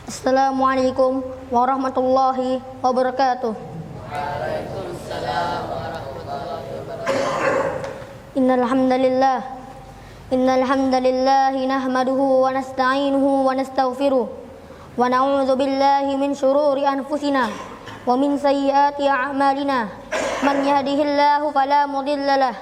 Assalamualaikum warahmatullahi wabarakatuh. Waalaikumsalam warahmatullahi wabarakatuh. Innal hamdalillah nahmaduhu wa nasta'inuhu wa nastaghfiruh wa na'udzu billahi min shururi anfusina wa min sayyiati a'malina. Man yahdihillahu fala mudilla lahu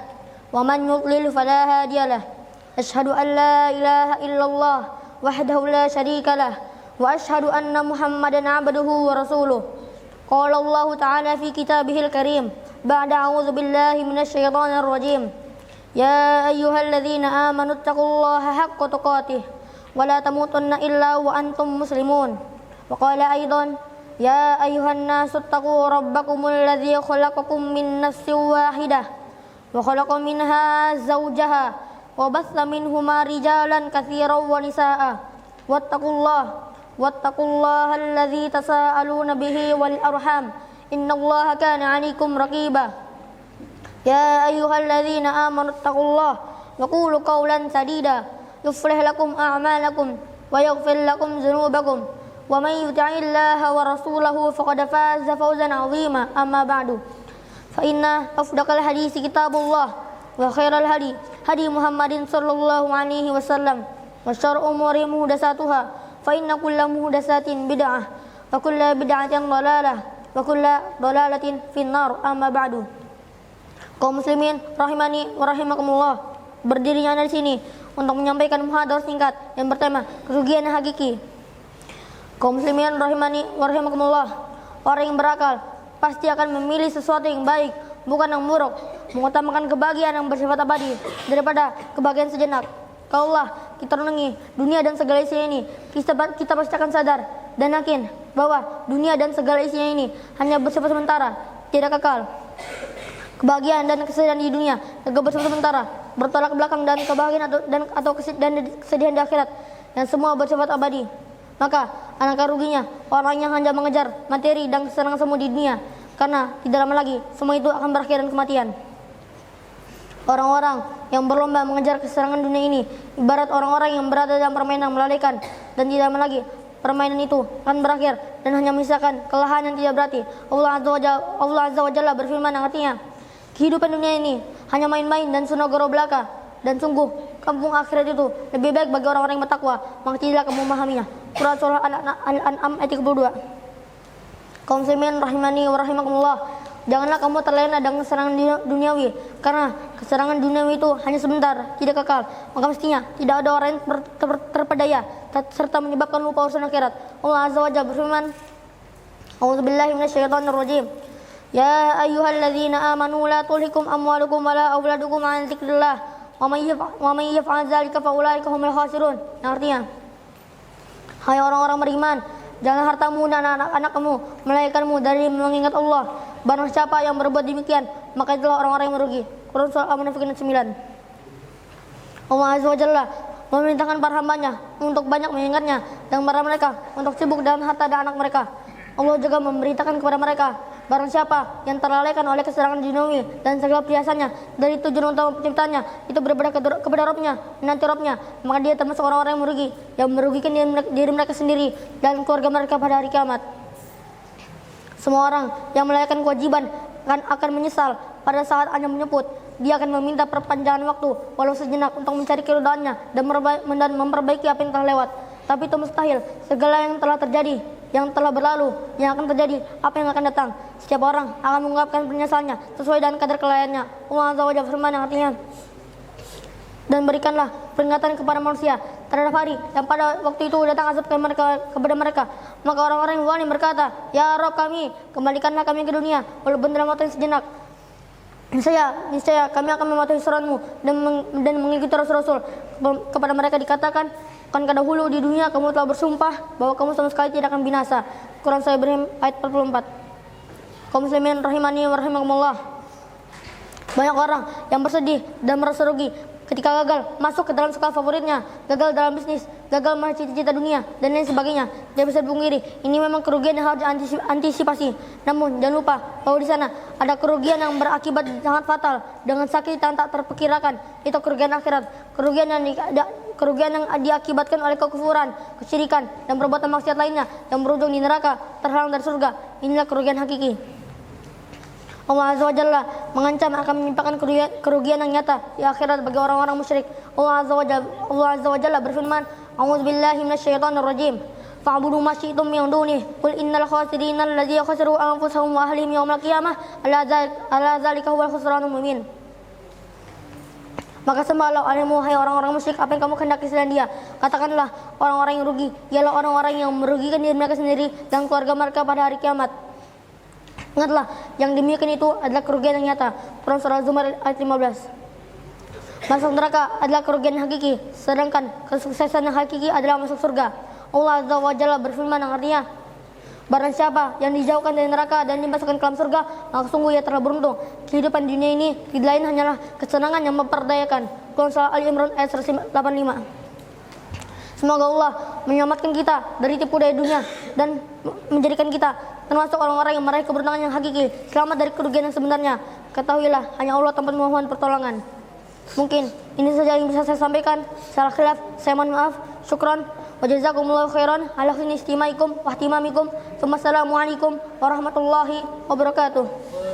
wa man yudlil fala hadiya lahu. Asyhadu an la ilaha illallah wahdahu la syarika lahu wa asyhadu anna Muhammadan 'abduhu wa rasuluh. Qala Allah ta'ala fi kitabihil karim ba'da a'udzu billahi minasy syaithanir rajim. Ya ayyuhalladzina amanu taqullaha haqqa tuqatih wa la tamutunna illa wa antum muslimun. Wa qala aidan ya ayyuhan nasu taqu rabbakumul ladzi khalaqakum min nafsin wahidah wa khalaqa minha zawjaha wa batha minhuma rijalan katsiran wa nisaa'a wattaqullaha alladzi tasaaluna bihi wal arham innallaha kana 'alaikum raqiba. Ya ayyuhalladzina amanu taqullaha wa qulu qawlan sadida yuslih lakum a'malakum wa yaghfir lakum dzunubakum wa may yuti'illaha wa rasulahu faqad faza fawzan 'azima. Amma ba'du, fa inna afdaqal hadits kitabullah wa khairal hadi Muhammadin sallallahu alaihi wasallam wa syarrul umuri muhdatsatuha fa inna kulla muhdatsatin bid'ah wa kulla bid'atin dhalalah wa kulla dhalalatin finnar. Amma ba'du. Kaum muslimin rahimani wa rahimakumullah, berdirinya dari sini untuk menyampaikan muhadharah singkat yang bertema kerugian hakiki. Kaum muslimin rahimani wa rahimakumullah, orang yang berakal pasti akan memilih sesuatu yang baik, bukan yang buruk, mengutamakan kebahagiaan yang bersifat abadi daripada kebahagiaan sejenak. Kalaulah kita renungi dunia dan segala isinya ini, kita pasti akan sadar dan yakin bahwa dunia dan segala isinya ini hanya bersifat sementara, tidak kekal. Kebahagiaan dan kesedihan di dunia juga bersifat sementara, bertolak belakang dan kebahagiaan atau kesedihan di akhirat yang semua bersifat abadi. Maka alangkah ruginya orang yang hanya mengejar materi dan kesenangan semu di dunia, karena tidak lama lagi semua itu akan berakhir dengan kematian. Orang-orang yang berlomba mengejar kesenangan dunia ini ibarat orang-orang yang berada dalam permainan melalaikan, dan tidak lama lagi permainan itu akan berakhir dan hanya menyisakan kelelahan yang tidak berarti. Allah Azza wa Jalla berfirman yang artinya, kehidupan dunia ini hanya main-main dan sunagoro belaka, dan sungguh kampung akhirat itu lebih baik bagi orang-orang yang bertakwa, maka tidaklah kamu memahaminya. Quran surah Al-An'am ayat 32. Kaum muslimin rahimani wa rahimakumullah, janganlah kamu terlena dengan kesenangan duniawi, karena kesenangan duniawi itu hanya sebentar, tidak kekal. Maka mestinya tidak ada orang yang terpedaya serta menyebabkan lupa urusan akhirat. Allah Azza wa Jalla berfirman, A'udzubillahi minasyaitonir rajim. Ya ayyuhalladzina amanu la tulhikum amwalukum wala auladukum an dzikrillah wa may yaf'al dzalika fa ulaika humul khasirun. Yang artinya, hai orang-orang beriman, jangan hartamu dan anak-anakmu melahirkanmu dari mengingat Allah. Barang siapa yang berbuat demikian, maka itulah orang-orang yang merugi. Quran surah Al-Munafiqun 9. Allah Azza wa Jalla memerintahkan para hambanya untuk banyak mengingatnya dan para mereka untuk sibuk dalam harta dan anak mereka. Allah juga memberitakan kepada mereka, barang siapa yang terlalaikan oleh kesenangan duniawi dan segala perhiasannya dari tujuan utama penciptanya itu beribadah kepada Rabbnya, menanti Rabbnya, maka dia termasuk orang-orang yang merugikan diri mereka sendiri dan keluarga mereka pada hari kiamat. Semua orang yang melalaikan kewajiban akan menyesal pada saat Anda menyebut. Dia akan meminta perpanjangan waktu walau sejenak untuk mencari keridhaannya dan memperbaiki apa yang telah lewat. Tapi itu mustahil. Segala yang telah terjadi, yang telah berlalu, yang akan terjadi, apa yang akan datang, setiap orang akan mengungkapkan penyesalannya sesuai dengan kadar kelalaiannya. Allah Azza wa Jalla firman yang artinya, dan berikanlah peringatan kepada manusia terhadap hari yang pada waktu itu datang azab kepada mereka. Maka orang-orang yang zalim berkata, Ya Rabb kami, kembalikanlah kami ke dunia walaupun dalam waktu yang sejenak. Niscaya kami akan mematuhi suratmu dan mengikuti rasul-rasul. Kepada mereka dikatakan, kan dahulu di dunia kamu telah bersumpah bahwa kamu sama sekali tidak akan binasa. Quran surah Ibrahim ayat 44. Kaum muslimin rahimani wa rahimakumullah, banyak orang yang bersedih dan merasa rugi ketika gagal masuk ke dalam sekolah favoritnya, gagal dalam bisnis, gagal meraih cita-cita dunia dan lain sebagainya. Dia bisa dipungkiri, ini memang kerugian yang harus diantisipasi. Namun jangan lupa bahwa di sana ada kerugian yang berakibat sangat fatal dengan sakit yang tak terperkirakan. Itu kerugian akhirat, kerugian kerugian yang diakibatkan oleh kekufuran, kesyirikan, dan perbuatan maksiat lainnya yang berujung di neraka, terhalang dari surga. Inilah kerugian hakiki. Allah Azza wa Jalla mengancam akan menyimpangkan kerugian yang nyata di akhirat bagi orang-orang musyrik. Allah Azza wa Jalla berfirman, "A'udzubillahi minasyaitonir rajim. Fa'budu ma syi'tum min dunihi. Qul innal khasirina alladzina khasiru anfusahum wa ahlihim yaumal qiyamah. Ala dzalika huwal khusranul mubin." Maka sembahlah olehmu hai orang-orang musyrik apa yang kamu kehendaki selain dia. Katakanlah, orang-orang yang rugi ialah orang-orang yang merugikan diri mereka sendiri dan keluarga mereka pada hari kiamat. Ingatlah, yang demikian itu adalah kerugian yang nyata. Quran Surah Zumar ayat 15. Masuk neraka adalah kerugian yang hakiki, sedangkan kesuksesan yang hakiki adalah masuk surga. Allah Azza wa Jalla berfirman yang artinya, barang siapa yang dijauhkan dari neraka dan dimasukkan ke dalam surga, maka sungguh ia telah beruntung. Kehidupan dunia ini tidak lain hanyalah kesenangan yang memperdayakan. Quran Surah Ali Imran ayat 185. Semoga Allah menyelamatkan kita dari tipu daya dunia dan menjadikan kita termasuk orang-orang yang meraih keberuntungan yang hakiki, selamat dari kerugian yang sebenarnya. Ketahuilah, hanya Allah tempat memohon pertolongan. Mungkin ini saja yang bisa saya sampaikan. Salah khilaf, saya mohon maaf. Syukran wa jazakumullahu khairan ala husni istimaikum wa ihtimamikum. Wassalamualaikum warahmatullahi wabarakatuh.